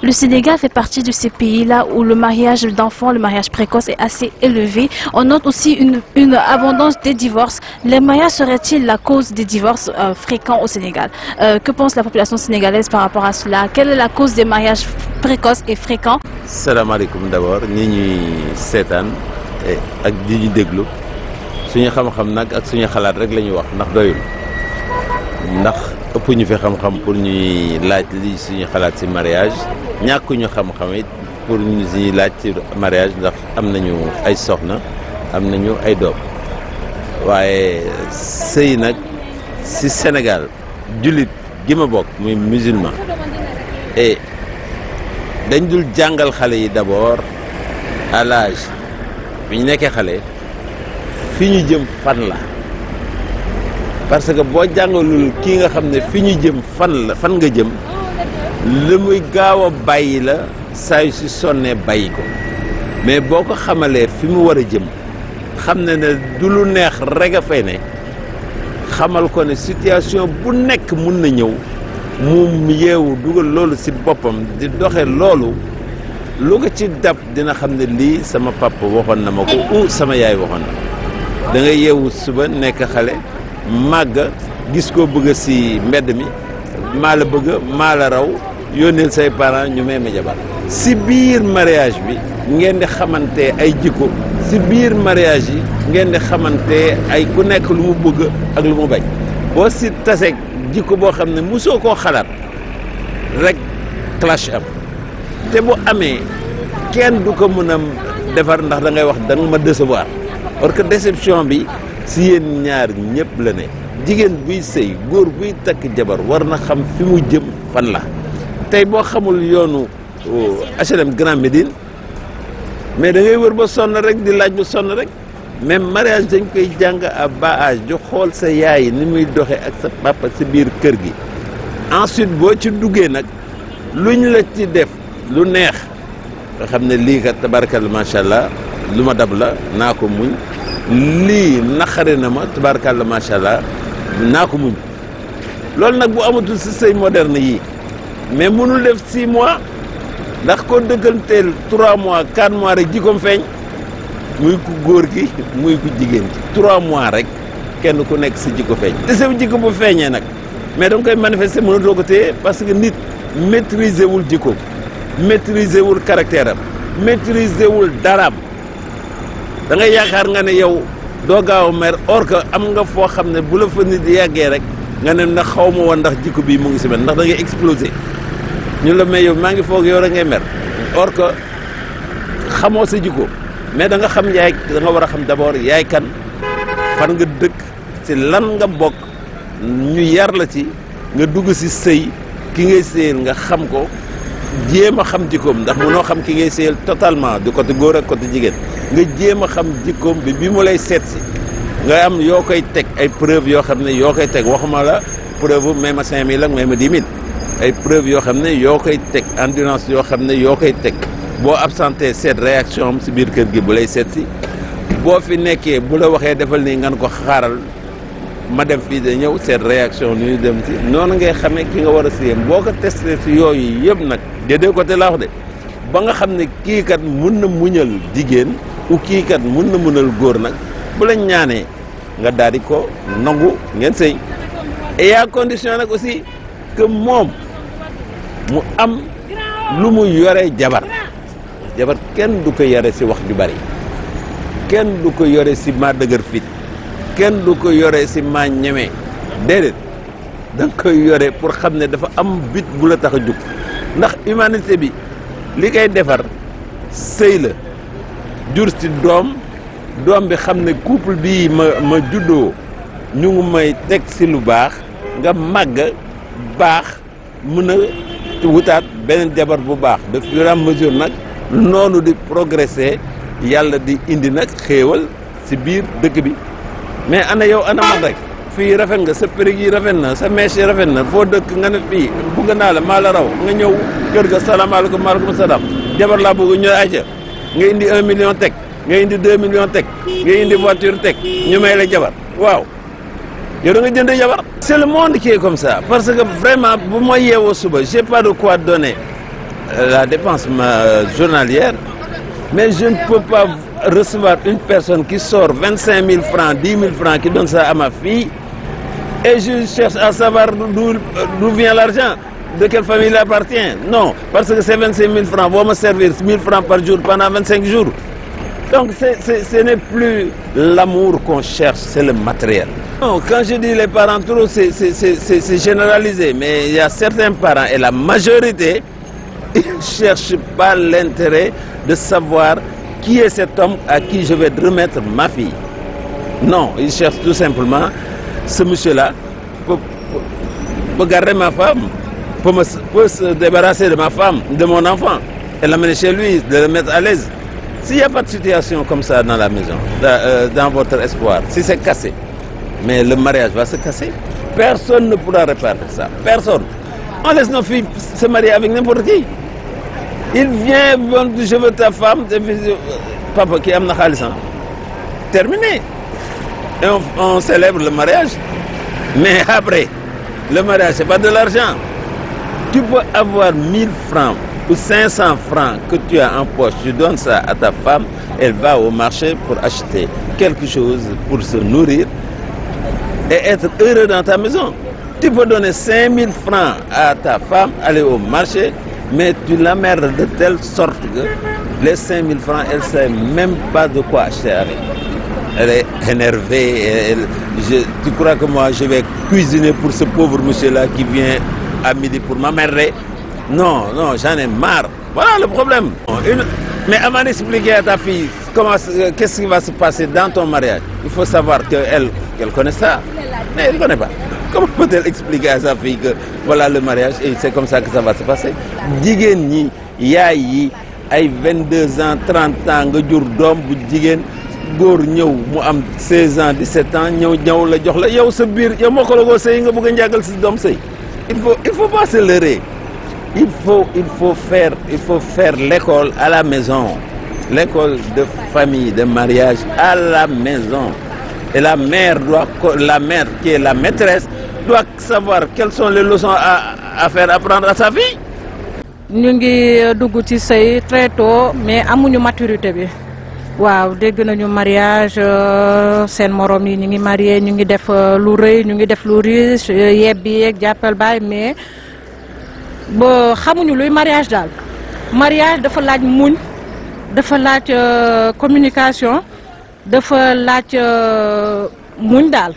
Le Sénégal fait partie de ces pays-là où le mariage d'enfants, le mariage précoce est assez élevé. On note aussi une abondance des divorces. Les mariages seraient-ils la cause des divorces fréquents au Sénégal? Que pense la population sénégalaise par rapport à cela? Quelle est la cause des mariages précoces et fréquents? Salam alaikum d'abord, ñi ñuy seetaan ak di ñu déglu suñu xam-xam nag ak suñu xalaat rek la ñuy wax ndax doyul ndax ëpp ñu fi xam-xam pour ñuy laaj li suñu xalaat ci mariage ñàkkuñu xam-xam it pour ñu suñuy laaj ci mariage ndax am nañu ay soxna am nañu ay doom waaye sëy nag ci Sénégal jullit gi ma bokk muy musulman et dañ dul jàngal xale yi d'abord à l'âge bi ñu nekkee xale fi ñu jëm fan la parce que boo jàngalul kii nga xam ne fi ñu jëm fan la fan nga jëm li muy gaaw a bàyyi la saa yu si sonnee bàyyi ko mais boo ko xamalee fi mu war a jëm xam ne ne du lu neex rek a fay ne xamal ko ne situation bu nekk mun na ñëw mu yeewu dugal loolu ci boppam di doxe loolu lu ko ci dab dina xam ne lii sama papa waxoon na ma ko ou sama yaay waxoon na da ngay yeewu suba nekk xale màgg gis koo bëgg ci mbedd mi maa la bëgg maa la raw yónneel say parents ñu may ma jabar ci biir mariage bi ngeen di xamante ay jikko ci biir mariage yi ngeen di xamante ay ku nekk lu mu bëgg ak lu mu bañ boo ci taseeg jikko boo xam ne mosoo koo xalaat rek clash am te bu amee kenn du ko mën a defar ndax da ngay wax da nga ma décevoir parce que déception bi si yéen ñaar ñëpp la ne jigéen buy sëy góor buy takk jabar war na xam fi mu jëm fan la tey boo xamul yoonu HLM Grand Médine mais da ngay wër ba sonn rek di laaj ba sonn rek même mariage dañ koy jàng à bas âge ju xool sa yaay ni muy doxe ak sa papa si biir kër gi ensuite boo ci duggee nag luñ la ci def lu neex nga xam ne lii kat tabarakalla macha allah lu ma dab la naa ko muñ lii naqare na ma tabarakalla macha allah naa ko muñ loolu nag bu amatul si sëy moderne yii mais mënul def 6 mois ndax ko dëgganteel 3 mois 4 mois rek jikkoom feeñ muy ku góor gi muy ku jigéen gi 3 mois rek kenn ku nekk si jikko feeñ te sa jikko bu feeñee nag mais danga koy manifester mënatoo ko téye parce que nit maîtriser wul jikko maîtriser wul caractère am maîtriser wul daraam da ngay yaakaar nga ne yow doo gaaw a mer or que am nga foo xam ne bu la fa nit yàggee rek nga ne ndax xaw ma woon ndax jikko bii mu ngi si mel ndax da ngay exploser ñu la may yow maa ngi foog yow rek ngay mer or que xamoo sa jikko mais da nga xam yaay da nga war a xam d'abord yaay kan fan nga dëkk ci lan nga bokk ñu yar la ci nga dugg ci sëy ki ngay sëyal nga xam ko jéem a xam jikkoom ndax mënoo xam ki ngay sëyal totalement du côté góor ak côté jigéen nga jéem a xam jikkoom bi mu lay seet si nga am yoo koy teg ay preuve yoo xam ne yoo koy teg waxuma la preuve may ma 5000 ak may ma 10 000 ay preuve yoo xam ne yoo koy teg endurance yoo xam ne yoo koy teg boo absenté seet réaction am si biir kër gi bu lay seet si boo fi nekkee bu la waxee defal nii nga ko xaaral ma dem fii de ñëw seet réaction ni ñu dem si noonu ngay xamee ki nga war a siyee boo ko testé si yooyu yëpp nag déedéet côté laa wax de ba nga xam ne kii kat mun na muñal jigéen ou kii kat mun na munal góor nag bu la ñaanee nga daal di ko nangu ngeen sëy et à condition nag aussi que moom mu am lu mu yore jabar kenn du ko yore si wax ju bari kenn du ko yore si maa dëgër fit kenn du ko yore si maa ñeme déedéet da nga koy yore pour xam ne dafa am but bu la tax a jug ndax humanité bi li koy defar sëy la jur si doom bi xam ne couple bii ma juddoo ñu ngi may teg si lu baax nga màgg baax mën a wutaat beneen jabar bu baax de fur et à mesure nag noonu di progresser yàlla di indi nag xéewal si biir dëkk bi mais ana yow ana man rek fii rafet nga sa périg yi rafet na sa mèche yi rafet na foo dëkk nga ne fii bugg naa la maa la raw nga ñëw kër ga salaamaaleykum maaleykum salaam jabar laa bëgg ñu aja nga indi 1 million teg nga indi 2 millions teg nga indi voiture teg ñu may la jabar waaw yow da nga jënd jabar. c'est le monde qui est comme ça parce que vraiment bu ma yeewoo suba j'ai pas de quoi donner la dépense journalière, mais je ne peux pas recevoir une personne qui sort 25 000 francs, 10 000 francs, qui donne ça à ma fille, et je cherche à savoir d'où vient l'argent, de quelle famille il appartient. Non, parce que ces 25 000 francs vont me servir 1 000 francs par jour pendant 25 jours. Donc ce n'est plus l'amour qu'on cherche, c'est le matériel. Non, quand je dis les parents trop, c'est généralisé, mais il y a certains parents, et la majorité, ils ne cherchent pas l'intérêt de savoir qui est cet homme à qui je vais remettre ma fille. Non, ils cherchent tout simplement ce monsieur-là pour garder ma femme, pour se débarrasser de ma femme, de mon enfant, et l'amener chez lui, de le mettre à l'aise. S'il n'y a pas de situation comme ça dans la maison, dans votre espoir, si c'est cassé, mais le mariage va se casser, personne ne pourra réparer ça. Personne. On laisse nos filles se marier avec n'importe qui. Il vient, bon, je veux ta femme, papa qui aime la terminé. Et on célèbre le mariage. Mais après, le mariage, ce n'est pas de l'argent. Tu peux avoir 1000 francs ou 500 francs que tu as en poche, tu donnes ça à ta femme, elle va au marché pour acheter quelque chose pour se nourrir et être heureux dans ta maison. Tu peux donner 5 000 francs à ta femme, aller au marché, mais tu l'emmerdes de telle sorte que les 5 000 francs, elle ne sait même pas de quoi acheter avec. Elle est énervée. Tu crois que moi, je vais cuisiner pour ce pauvre monsieur-là qui vient à midi pour m'emmerder? Non, non, j'en ai marre. Voilà le problème. Mais avant d'expliquer à ta fille qu'est-ce qui va se passer dans ton mariage, il faut savoir qu'elle connaît ça. Mais elle ne connaît pas. Comment peut-elle expliquer à sa fille que voilà le mariage et c'est comme ça que ça va se passer? Jigéen ñi yaay yi ay 22 ans 30 ans nga jur doom bu jigéen góor ñëw mu am 16 ans 17 ans ñëw la jox la yow sa biir yow moo ko la goo sëy nga bëgg a njàggal si doom sëy. Il faut pas se leurrer. Il faut faire l'école à la maison, l'école de famille, de mariage à la maison. Et la mère qui est la maîtresse doit savoir quelles sont les leçons à faire apprendre à sa fille. Ñu ngi dugg ci sëy très tôt mais amuñu maturité bi waaw dégg nañu mariage seen morom yi ñu ngi marié ñu ngi def lu rëy ñu ngi def lu riche yebbi ak jàppal baay mais ba xamuñu luy mariage daal. Mariage dafa laaj muñ, dafa laaj communication, dafa laaj muñ daal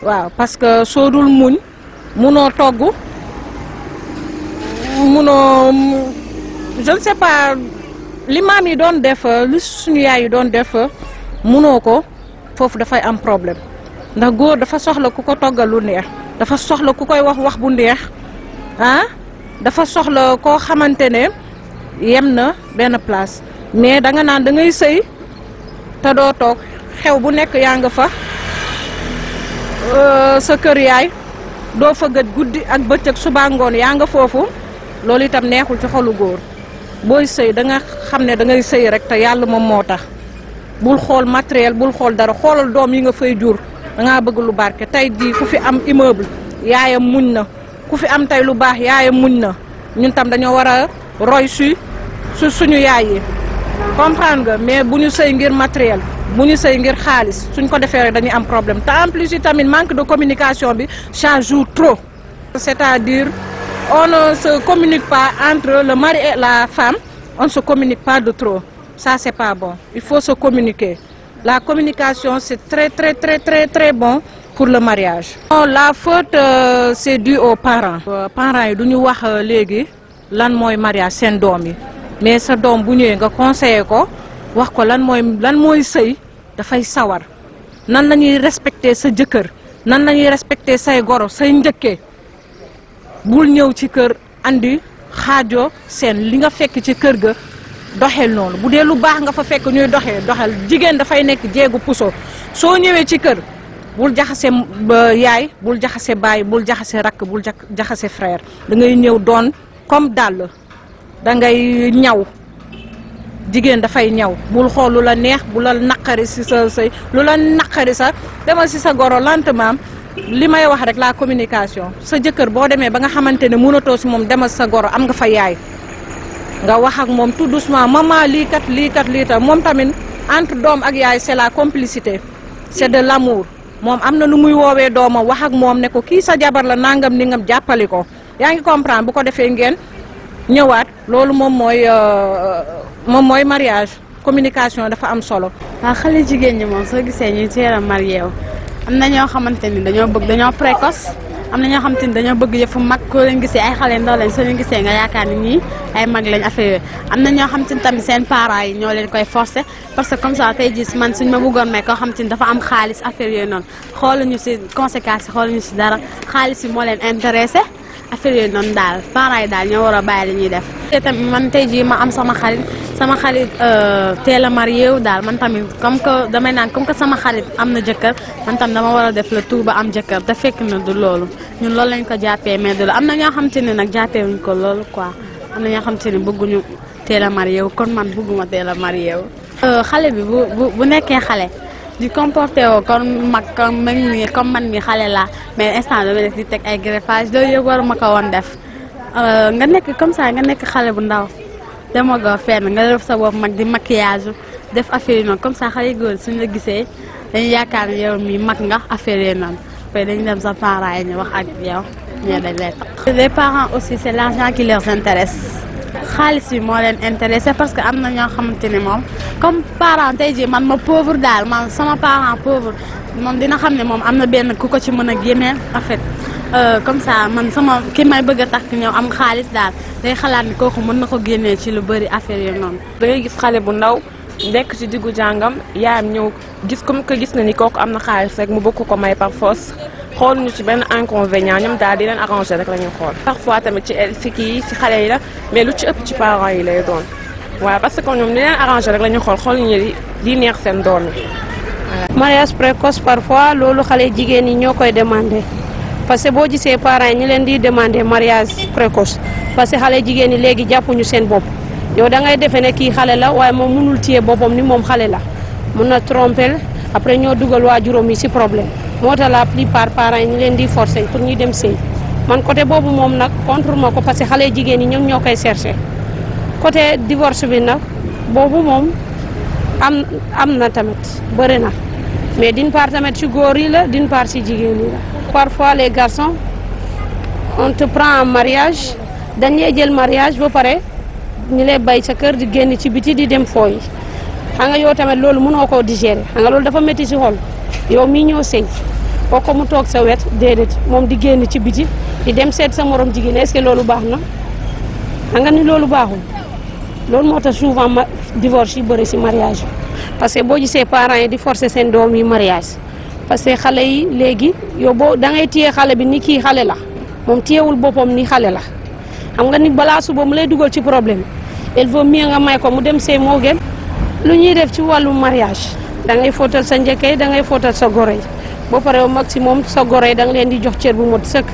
waaw parce que soo dul muñ munoo togg munoo je ne sais pas li maam yi doon def li suñu yaay yi doon def munoo ko foofu dafay am problème ndax góor dafa soxla ku ko toggal lu neex, dafa soxla ku koy wax bu neex ah dafa soxla koo xamante ne yem na benn place mais danga naan da ngay sëy te doo toog xew bu nekk yaa nga fa sa kër yaay doo fa gëj guddi ak bëccëg suba ngoon yaa nga foofu loolu itam neexul ci xolu góor. booy sëy da nga xam ne da ngay sëy rek te yàlla moom moo tax bul xool matériel bul xool dara xoolal doom yi nga fay jur da ngaa bëgg lu barke tey jii ku fi am immeuble yaayam muñ na ku fi am tey lu baax yaayam muñ na ñun tam dañoo war a roy suñu yaay yi comprendre nga mais bu ñu sëy ngir matériel bu ñu sëy ngir xaalis suñ ko defee rek dañuy am problème te en plus tamit manque de communication bi chaque jour trop c'est-à-dire on ne se communique pas entre le mari et la femme, on ne se communique pas de trop. Ça, c'est pas bon. Il faut se communiquer. La communication, c'est très bon pour le mariage. La faute, c'est dû aux parents. Parents, ils ne wax légui lan moy mariage sen doom yi. Mais sa doom bu ñëwé nga conseiller ko, wax ko lan moy sëy da fay sawar. Nan lañuy respecter sa jëkkër, nan lañuy respecter say goro, say njëkke. Bul ñëw ci kër andi xaajo seen li nga fekk ci kër ga doxel noonu bu dee lu baax nga fa fekk ñuy doxel jigéen dafay nekk jéegu puso soo ñëwee ci kër bul jaxase yaay bul jaxase baay bul jaxase rakk bul jaxase frère da ngay ñëw doon comme dàll da ngay ñaw jigéen dafay ñaw bul xool lu la neex bu la naqari si sa sëy lu la naqari sax demal si sa goro lentement li may wax rek la communication sa jëkkër boo demee ba nga xamante ne mënatoo si moom demal sa goro am nga fa yaay nga wax ak moom tout doucement maman lii kat moom tamit entre doom ak yaay c'est la complicité c'est de l'amour moom am na nu muy woowee doomam wax ak moom ne ko kii sa jabar la nangam ni ngam jàppali ko yaa ngi comprendre bu ko defee ngeen ñëwaat loolu moom mooy mariage communication dafa am solo. waaw xale jigéen ñi moom soo gisee ñuy teel a marié wu am na ñoo xamante ni dañoo précoce am na ñoo xamante ni dañoo bëgg yëfu mag koo leen gisee ay xale ndaw lañ soo leen gisee nga yaakaar ni ñii ay mag lañ affaire yooyu am na ñoo xamante ni tamit seen parents yi ñoo leen koy forcer parce que comme ça tey jii man suñ ma bëggoon may koo xamante ni dafa am xaalis affaire yooyu noonu xooluñu si conséquences yi xooluñu si dara xaalis yi moo leen intéressé affaire yooyu noonu daal parents yi daal ñoo war a bàyyi li ñuy def. te tamit man tey jii ma am sama xarit teel a marié wu daal man tamit comme que sama xarit am na jëkkër man tam dama war a def le tout ba am jëkkër te fekk na du loolu ñun loolu lañ ko jàppee mais du la am na ñoo xamante ne nag jàppee wuñ ko loolu quoi am na ñoo xamante ne bëgguñu teel a marié wu kon man bëgguma teel a marié wu. xale bi bu nekkee xale di comporté woo comme mag comme man mi xale laa mais instant dama def di teg ay greffage loolu yëpp waruma ko woon def nga nekk comme ça nga nekk xale bu ndaw dama go fenn nga def sa bopp mag di maquillage def affaire yi noonu comme ça xale góor suñu la gisee dañuy yaakaar ne yow mi mag nga affaire yi noonu après dañu dem sa parents yi ñu wax ak yow ñoo dañ lay tax. Les parents aussi c'est l'argent qui leur intéresse xaalis bi moo leen intéressé parce que am na ñoo xamante ne moom comme parent tey jii man ma pauvre daal man sama parent pauvre moom dina xam ne moom am na benn ku ko ci mën a génneel en fait comme ça man sama ki may bëgg a takk ñëw am xaalis daal day xalaat ni kooku mën na ko génnee ci lu bëri affaire yooyu noonu. da ngay gis xale bu ndaw nekk ci diggu jàngam yaayam ñëw gis comme que gis na ni kooku am na xaalis rek mu bëgg ko may par force xooluñu ci benn inconvénient ñoom daal di leen arranger rek la ñuy xool. parfois tamit ci kii ci xale yi la mais lu ci ëpp ci parents yi lay doon waaw parce que ñoom li leen arranger rek la ñuy xool xooluñu di neex seen doom yi. mariage précoce parfois loolu xale jigéen yi ñoo koy demandé parce que boo gisee parents yi ñu leen di demandé mariage précoce parce que xale jigéen yi léegi jàppuñu seen bopp yow da ngay defee ne kii xale la waaye moom mënul téye boppam ni moom xale la mun na tromper après ñoo dugal waajuram yi ci problème moo tax la plupart parents yi ñu leen di forcer pour ñu dem sëy man côté boobu moom nag contre ma ko parce que xale jigéen yi ñoom ñoo koy chercher côté divorce bi nag boobu moom am na tamit bëri na mais d'une part tamit ci góor yi la d'une part ci jigéen yi la. parfois les garçons on te prend en mariage dañ lay jël mariage ba pare ñu lay bay sa kër di génn ci biti di dem fooyi xam nga yow tamit loolu mënoo koo digérer xam nga loolu dafa métti ci xol yow mii ñoo sëy kooku mu toog sa wet déedéet moom di génn ci biti di dem seet sa morom jigéen est-ce que loolu baax na xam nga ni loolu baaxul loolu moo tax souvent divorce yi bëri ci mariage parce que boo gisee parents yi di forcer seen doom yi mariage parce que xale yi léegi yow boo da ngay téye xale bi ni kii xale la moom téyewul boppam ni xale la xam nga ni balaa suba mu lay dugal ci problème il vaut mieux nga may ko mu dem sëy moo gën lu ñuy def ci wàllu mariage da ngay fóotal sa njëkk yi da ngay fóotal sa goro yi ba pare au maximum sa goro yi da nga leen di jox cër bu mot sëkk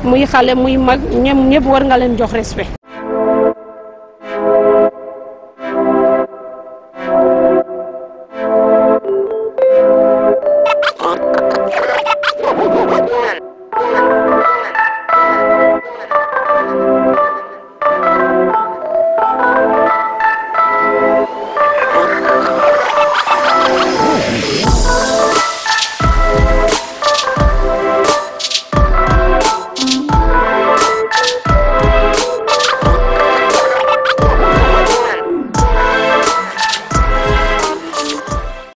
muy xale muy mag ñëpp war nga leen jox respect.